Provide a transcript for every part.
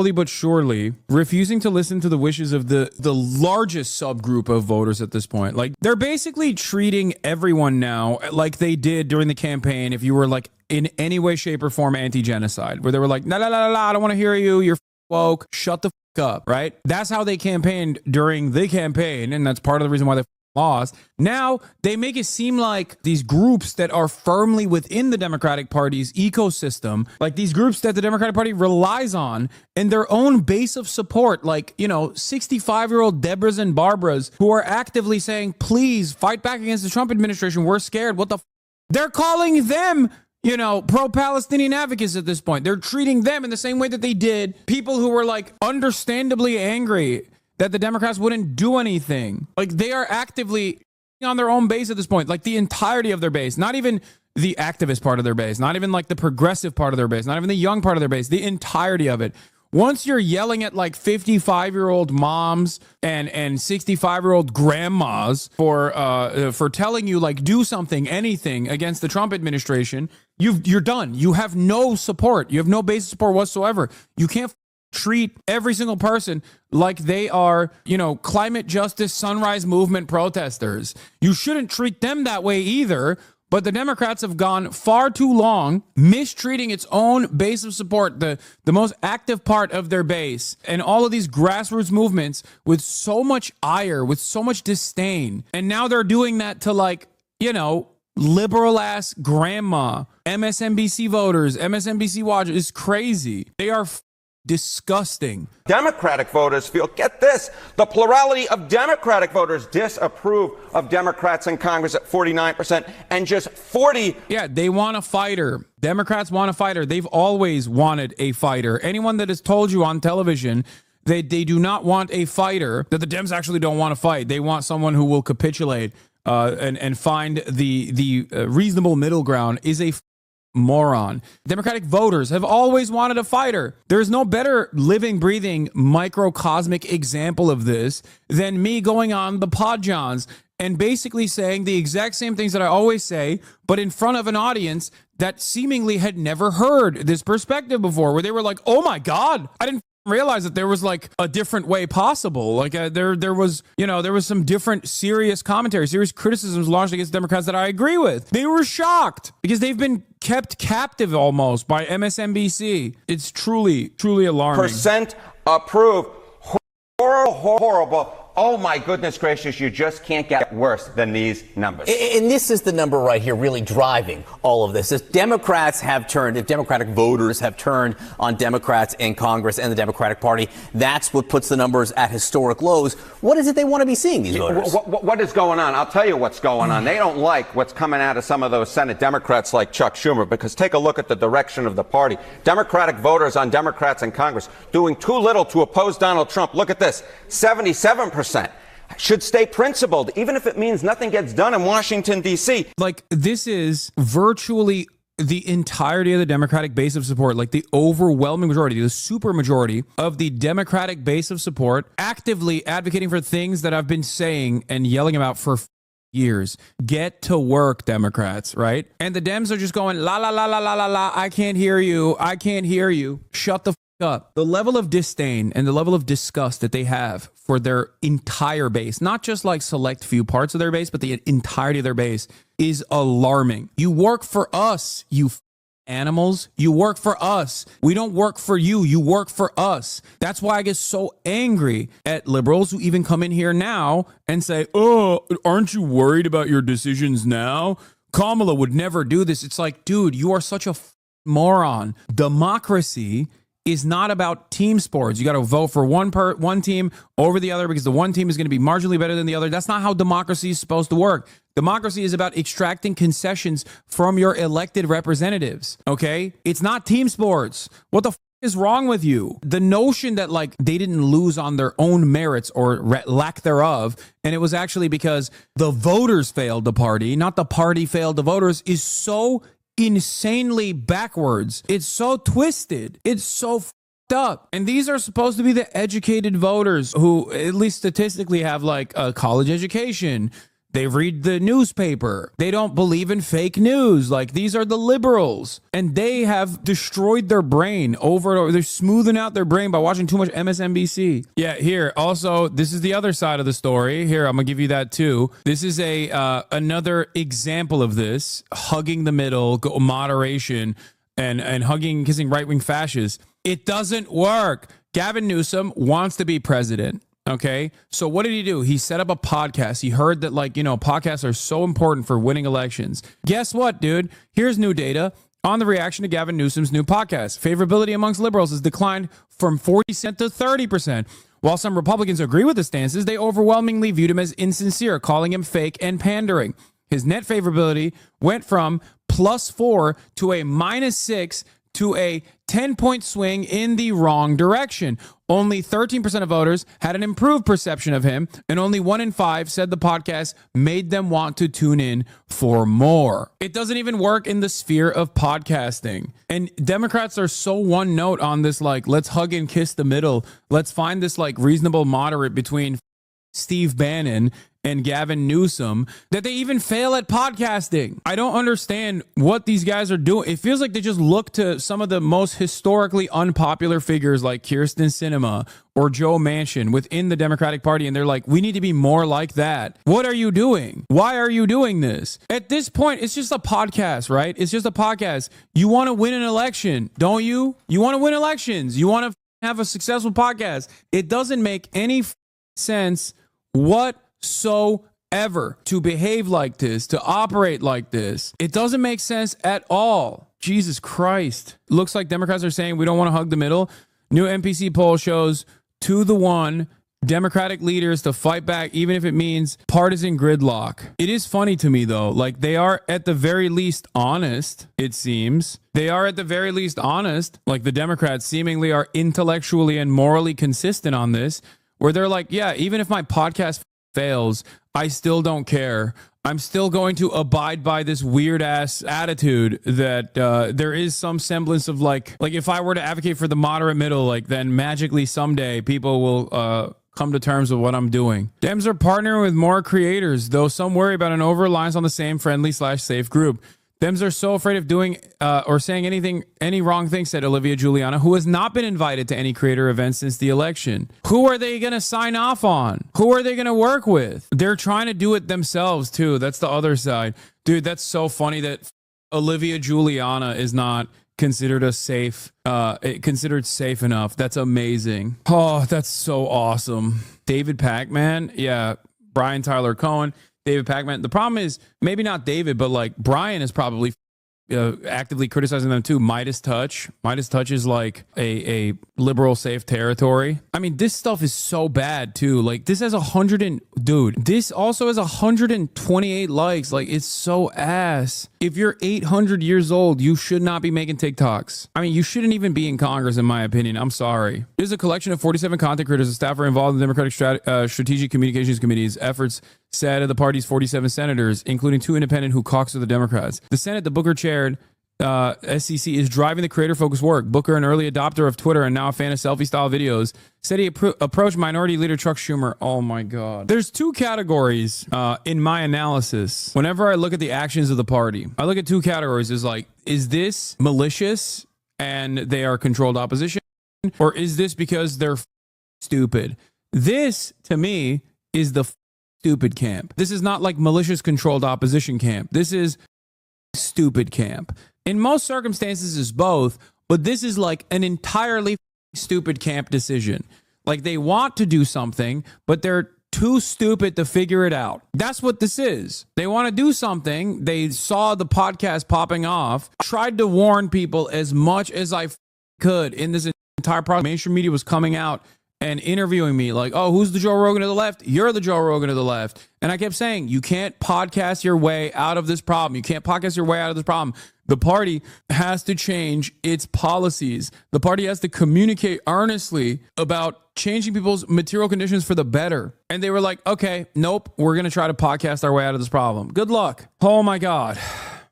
slowly but surely refusing to listen to the wishes of the largest subgroup of voters at this point. Like, they're basically treating everyone now like they did during the campaign if you were like in any way, shape, or form anti-genocide, where they were like, la la la la, I don't want to hear you, you're woke, shut the up, right? That's how they campaigned during the campaign, and that's part of the reason why they lost. Now they make it seem like these groups that are firmly within the Democratic Party's ecosystem, like these groups that the Democratic Party relies on and their own base of support, like, 65-year-old Debras and Barbaras who are actively saying, please fight back against the Trump administration. We're scared. What the they're calling them, pro-Palestinian advocates at this point. They're treating them in the same way that they did people who were like understandably angry that the Democrats wouldn't do anything. Like, they are actively on their own base at this point, like the entirety of their base, not even the activist part of their base, not even like the progressive part of their base, not even the young part of their base, the entirety of it. Once you're yelling at like 55-year-old moms and 65-year-old grandmas for telling you like do something, anything against the Trump administration, you're done. You have no support. You have no base support whatsoever. You can't treat every single person like they are, climate justice sunrise movement protesters. You shouldn't treat them that way either. But the Democrats have gone far too long mistreating its own base of support, the most active part of their base, and all of these grassroots movements with so much ire, with so much disdain. And now they're doing that to liberal ass grandma, MSNBC voters, MSNBC watchers. It's crazy. They are disgusting. Democratic voters feel, get this, the plurality of Democratic voters disapprove of Democrats in Congress at 49% and just 40. Yeah, they want a fighter. Democrats want a fighter. They've always wanted a fighter. Anyone that has told you on television they do not want a fighter, that the Dems actually don't want to fight. They want someone who will capitulate and find the reasonable middle ground is a moron. Democratic voters have always wanted a fighter. There's no better living, breathing, microcosmic example of this than me going on the Pod Johns and basically saying the exact same things that I always say, but in front of an audience that seemingly had never heard this perspective before, where they were like, oh my God, I didn't realize that there was like a different way possible. Like there was some different serious commentary, serious criticisms launched against Democrats that I agree with. They were shocked because they've been kept captive almost by MSNBC. It's truly, truly alarming. Percent approve. Horrible. Oh my goodness gracious, you just can't get worse than these numbers. And this is the number right here really driving all of this. If Democratic voters have turned on Democrats in Congress and the Democratic Party, that's what puts the numbers at historic lows. What is it they want to be seeing, these voters? What is going on? I'll tell you what's going on. They don't like what's coming out of some of those Senate Democrats like Chuck Schumer, because take a look at the direction of the party. Democratic voters on Democrats in Congress doing too little to oppose Donald Trump. Look at this, 77%. Should stay principled, even if it means nothing gets done in Washington, D.C. Like, this is virtually the entirety of the Democratic base of support, like the overwhelming majority, the super majority of the Democratic base of support actively advocating for things that I've been saying and yelling about for years. Get to work, Democrats, right? And the Dems are just going, la, la, la, la, la, la, la, I can't hear you. I can't hear you. Shut the up. The level of disdain and the level of disgust that they have for their entire base, not just like select few parts of their base, but the entirety of their base, is alarming. You work for us, you animals. You work for us. We don't work for you. You work for us. That's why I get so angry at liberals who even come in here now and say, oh, aren't you worried about your decisions now? Kamala would never do this. It's like, dude, you are such a moron. Democracy is not about team sports. You got to vote for one team over the other because the one team is going to be marginally better than the other. That's not how democracy is supposed to work. Democracy is about extracting concessions from your elected representatives. Okay? It's not team sports. What the is wrong with you? The notion that like they didn't lose on their own merits or lack thereof, and it was actually because the voters failed the party, not the party failed the voters, is so insanely backwards. It's so twisted. It's so fucked up. And these are supposed to be the educated voters who, at least statistically, have like a college education, They read the newspaper. They don't believe in fake news. Like, these are the liberals. And they have destroyed their brain over and over. They're smoothing out their brain by watching too much MSNBC. Yeah, here. Also, this is the other side of the story. Here, I'm going to give you that too. This is another example of this. Hugging the middle, moderation, and hugging and kissing right-wing fascists. It doesn't work. Gavin Newsom wants to be president. Okay, so what did he do? He set up a podcast. He heard that, like, podcasts are so important for winning elections. Guess what, dude? Here's new data on the reaction to Gavin Newsom's new podcast. Favorability amongst liberals has declined from 40% to 30%. While some Republicans agree with the stances, they overwhelmingly viewed him as insincere, calling him fake and pandering. His net favorability went from +4 to a -6 to a 10-point swing in the wrong direction. Only 13% of voters had an improved perception of him, and only 1 in 5 said the podcast made them want to tune in for more. It doesn't even work in the sphere of podcasting. And Democrats are so one note on this, like, let's hug and kiss the middle. Let's find this, like, reasonable moderate between Steve Bannon and Gavin Newsom, that they even fail at podcasting. I don't understand what these guys are doing. It feels like they just look to some of the most historically unpopular figures like Kyrsten Sinema or Joe Manchin within the Democratic Party, and they're like, we need to be more like that. What are you doing? Why are you doing this? At this point, it's just a podcast, right? It's just a podcast. You want to win an election, don't you? You want to win elections. You want to have a successful podcast. It doesn't make any sense whatsoever to behave like this, to operate like this. It doesn't make sense at all. Jesus Christ. Looks like Democrats are saying we don't want to hug the middle. New NPC poll shows 2-1 Democratic leaders to fight back, even if it means partisan gridlock. It is funny to me, though. Like, they are at the very least honest, it seems. They are at the very least honest. Like, the Democrats seemingly are intellectually and morally consistent on this, where they're like, yeah, even if my podcast fails, I still don't care. I'm still going to abide by this weird ass attitude that there is some semblance of like if I were to advocate for the moderate middle, like, then magically someday people will come to terms with what I'm doing. Dems are partnering with more creators, though some worry about an over-reliance on the same friendly/safe group. Dems are so afraid of doing or saying any wrong thing, said Olivia Giuliana, who has not been invited to any creator events since the election. Who are they going to sign off on? Who are they going to work with? They're trying to do it themselves, too. That's the other side. Dude, that's so funny that Olivia Giuliana is not considered considered safe enough. That's amazing. Oh, that's so awesome. David Pacman. Yeah. Brian Tyler Cohen. David Pacman. The problem is maybe not David, but like Brian is probably actively criticizing them too. Midas Touch. Midas Touch is like a liberal safe territory. I mean, this stuff is so bad too. Like, this has this also has 128 likes. Like, it's so ass. If you're 800 years old, you should not be making TikToks. I mean, you shouldn't even be in Congress, in my opinion. I'm sorry. There's a collection of 47 content creators and staff are involved in the Democratic Strategic Communications Committee's efforts, said of the party's 47 senators, including 2 independent who caucus with the Democrats. The Senate, the Booker chaired SCC, is driving the creator-focused work. Booker, an early adopter of Twitter and now a fan of selfie-style videos, said he approached Minority Leader Chuck Schumer. Oh my God. There's 2 categories in my analysis. Whenever I look at the actions of the party, I look at 2 categories. Is this malicious and they are controlled opposition? Or is this because they're stupid? This, to me, is the stupid camp. This is not like malicious controlled opposition camp. This is stupid camp. In most circumstances, it's both, but this is like an entirely stupid camp decision. Like, they want to do something, but they're too stupid to figure it out. That's what this is. They want to do something. They saw the podcast popping off, tried to warn people as much as I could in this entire process. Mainstream media was coming out and interviewing me like, oh, who's the Joe Rogan to the left? You're the Joe Rogan to the left. And I kept saying, you can't podcast your way out of this problem. You can't podcast your way out of this problem. The party has to change its policies. The party has to communicate earnestly about changing people's material conditions for the better. And they were like, okay, nope, we're going to try to podcast our way out of this problem. Good luck. Oh my God.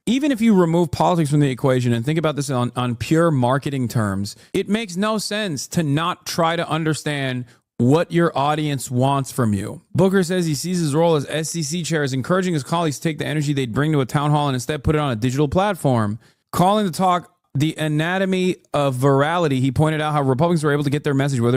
Even if you remove politics from the equation and think about this on pure marketing terms, it makes no sense to not try to understand what your audience wants from you. Booker says he sees his role as SCC chair as encouraging his colleagues to take the energy they'd bring to a town hall and instead put it on a digital platform. Calling the talk the anatomy of virality, he pointed out how Republicans were able to get their message, whether it was